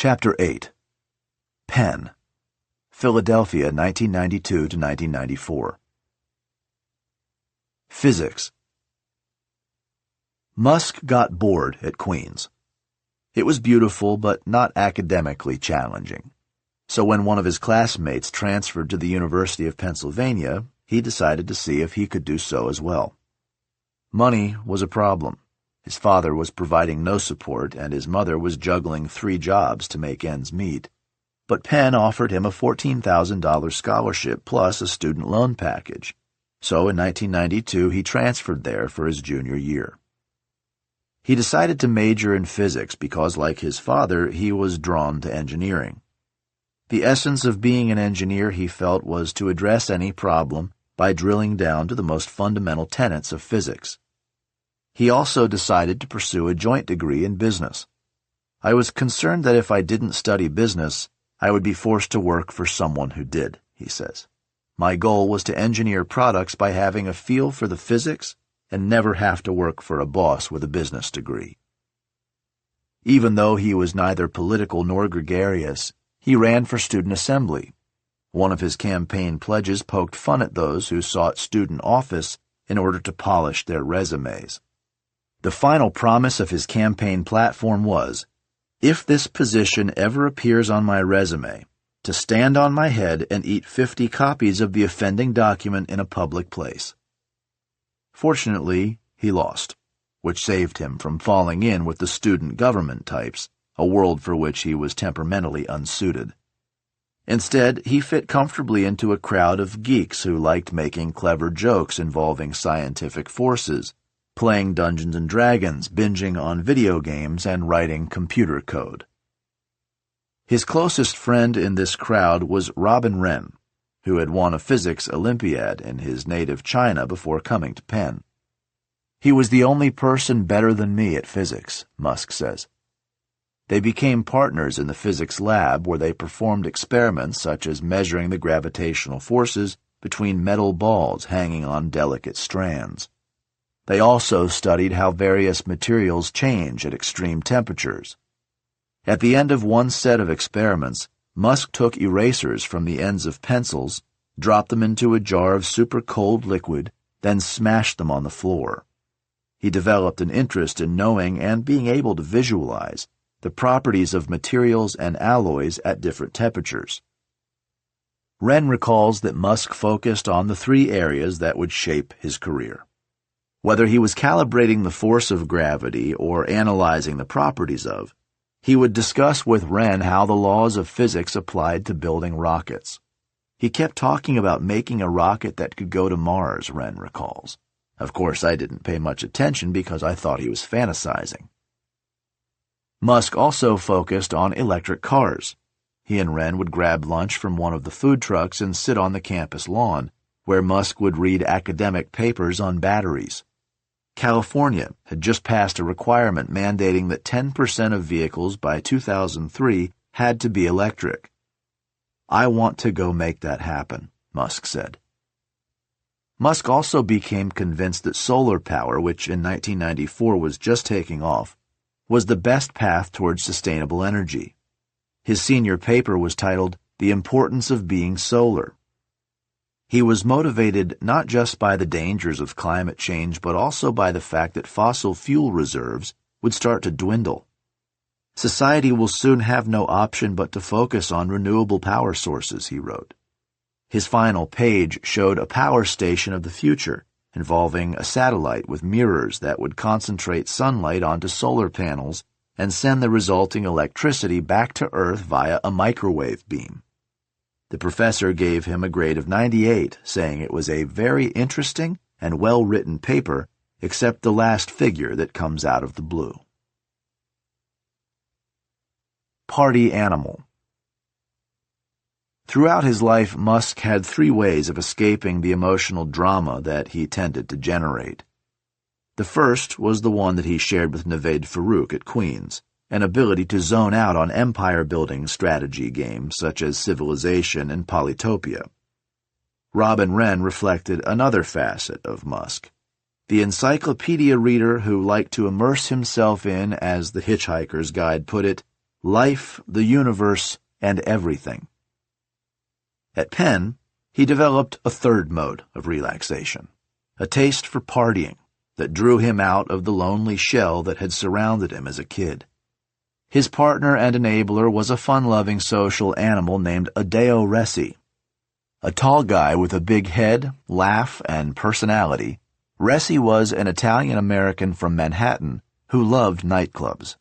Chapter 8. Penn, Philadelphia, 1992 to 1994. Physics. Musk got bored at Queens. It was beautiful but not academically challenging. So when one of his classmates transferred to the University of Pennsylvania, he decided to see if he could do so as well. Money was a problem. His father was providing no support, and his mother was juggling 3 jobs to make ends meet. But Penn offered him a $14,000 scholarship plus a student loan package. So in 1992, he transferred there for his junior year. He decided to major in physics because, like his father, he was drawn to engineering. The essence of being an engineer, he felt, was to address any problem by drilling down to the most fundamental tenets of physics. He also decided to pursue a joint degree in business. I was concerned that if I didn't study business, I would be forced to work for someone who did, he says. My goal was to engineer products by having a feel for the physics and never have to work for a boss with a business degree. Even though he was neither political nor gregarious, he ran for student assembly. One of his campaign pledges poked fun at those who sought student office in order to polish their resumes. The final promise of his campaign platform was, if this position ever appears on my resume, to stand on my head and eat 50 copies of the offending document in a public place. Fortunately, he lost, which saved him from falling in with the student government types, a world for which he was temperamentally unsuited. Instead, he fit comfortably into a crowd of geeks who liked making clever jokes involving scientific forces, playing Dungeons and Dragons, binging on video games, and writing computer code. His closest friend in this crowd was Robin Wren, who had won a physics Olympiad in his native China before coming to Penn. He was the only person better than me at physics, Musk says. They became partners in the physics lab where they performed experiments such as measuring the gravitational forces between metal balls hanging on delicate strands. They also studied how various materials change at extreme temperatures. At the end of one set of experiments, Musk took erasers from the ends of pencils, dropped them into a jar of super cold liquid, then smashed them on the floor. He developed an interest in knowing and being able to visualize the properties of materials and alloys at different temperatures. Wren recalls that Musk focused on the 3 areas that would shape his career. Whether he was calibrating the force of gravity or analyzing the properties of, he would discuss with Wren how the laws of physics applied to building rockets. He kept talking about making a rocket that could go to Mars, Wren recalls. Of course, I didn't pay much attention because I thought he was fantasizing. Musk also focused on electric cars. He and Wren would grab lunch from one of the food trucks and sit on the campus lawn, where Musk would read academic papers on batteries. California had just passed a requirement mandating that 10% of vehicles by 2003 had to be electric. I want to go make that happen, Musk said. Musk also became convinced that solar power, which in 1994 was just taking off, was the best path towards sustainable energy. His senior paper was titled The Importance of Being Solar. He was motivated not just by the dangers of climate change, but also by the fact that fossil fuel reserves would start to dwindle. Society will soon have no option but to focus on renewable power sources, he wrote. His final page showed a power station of the future, involving a satellite with mirrors that would concentrate sunlight onto solar panels and send the resulting electricity back to Earth via a microwave beam. The professor gave him a grade of 98, saying it was a very interesting and well-written paper, except the last figure that comes out of the blue. Party animal. Throughout his life, Musk had 3 ways of escaping the emotional drama that he tended to generate. The first was the one that he shared with Naved Farouk at Queens, an ability to zone out on empire-building strategy games such as Civilization and Polytopia. Robin Wren reflected another facet of Musk, the encyclopedia reader who liked to immerse himself in, as the Hitchhiker's Guide put it, life, the universe, and everything. At Penn, he developed a third mode of relaxation, a taste for partying that drew him out of the lonely shell that had surrounded him as a kid. His partner and enabler was a fun-loving social animal named Adeo Ressi. A tall guy with a big head, laugh, and personality, Ressi was an Italian-American from Manhattan who loved nightclubs.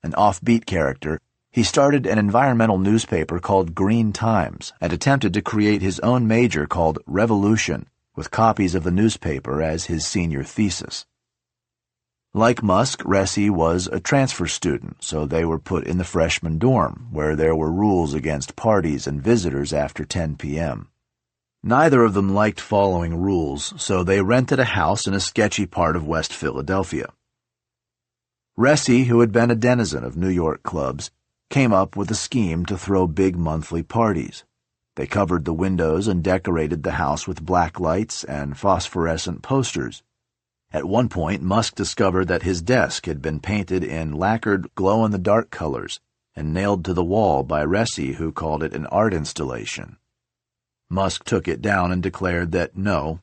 An offbeat character, he started an environmental newspaper called Green Times and attempted to create his own major called Revolution, with copies of the newspaper as his senior thesis. Like Musk, Ressi was a transfer student, so they were put in the freshman dorm, where there were rules against parties and visitors after 10 p.m. Neither of them liked following rules, so they rented a house in a sketchy part of West Philadelphia. Ressi, who had been a denizen of New York clubs, came up with a scheme to throw big monthly parties. They covered the windows and decorated the house with black lights and phosphorescent posters. At one point, Musk discovered that his desk had been painted in lacquered glow-in-the-dark colors and nailed to the wall by Ressi, who called it an art installation. Musk took it down and declared that no,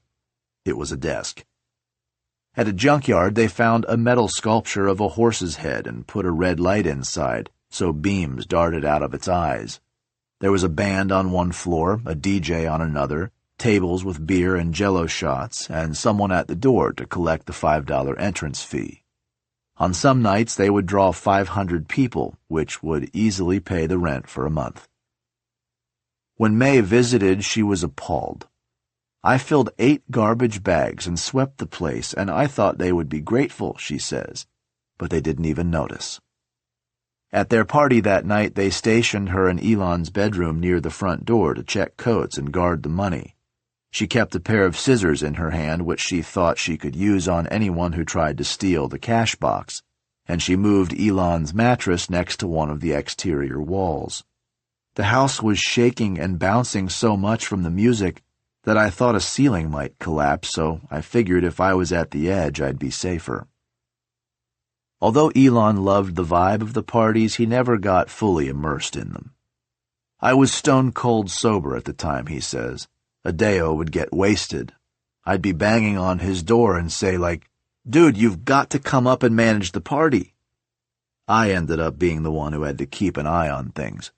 it was a desk. At a junkyard, they found a metal sculpture of a horse's head and put a red light inside, so beams darted out of its eyes. There was a band on one floor, a DJ on another, tables with beer and Jell-O shots, and someone at the door to collect the $5 entrance fee. On some nights, they would draw 500 people, which would easily pay the rent for a month. When May visited, she was appalled. I filled 8 garbage bags and swept the place, and I thought they would be grateful, she says, but they didn't even notice. At their party that night, they stationed her in Elon's bedroom near the front door to check coats and guard the money. She kept a pair of scissors in her hand, which she thought she could use on anyone who tried to steal the cash box, and she moved Elon's mattress next to one of the exterior walls. The house was shaking and bouncing so much from the music that I thought a ceiling might collapse, so I figured if I was at the edge, I'd be safer. Although Elon loved the vibe of the parties, he never got fully immersed in them. I was stone-cold sober at the time, he says. Adeo would get wasted. I'd be banging on his door and say, like, "Dude, you've got to come up and manage the party." I ended up being the one who had to keep an eye on things.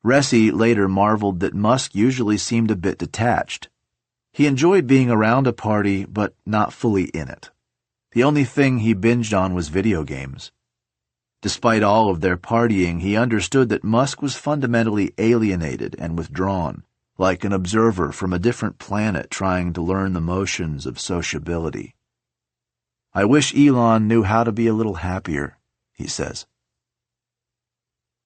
Ressi later marveled that Musk usually seemed a bit detached. He enjoyed being around a party, but not fully in it. The only thing he binged on was video games. Despite all of their partying, he understood that Musk was fundamentally alienated and withdrawn, like an observer from a different planet trying to learn the motions of sociability. "I wish Elon knew how to be a little happier," he says.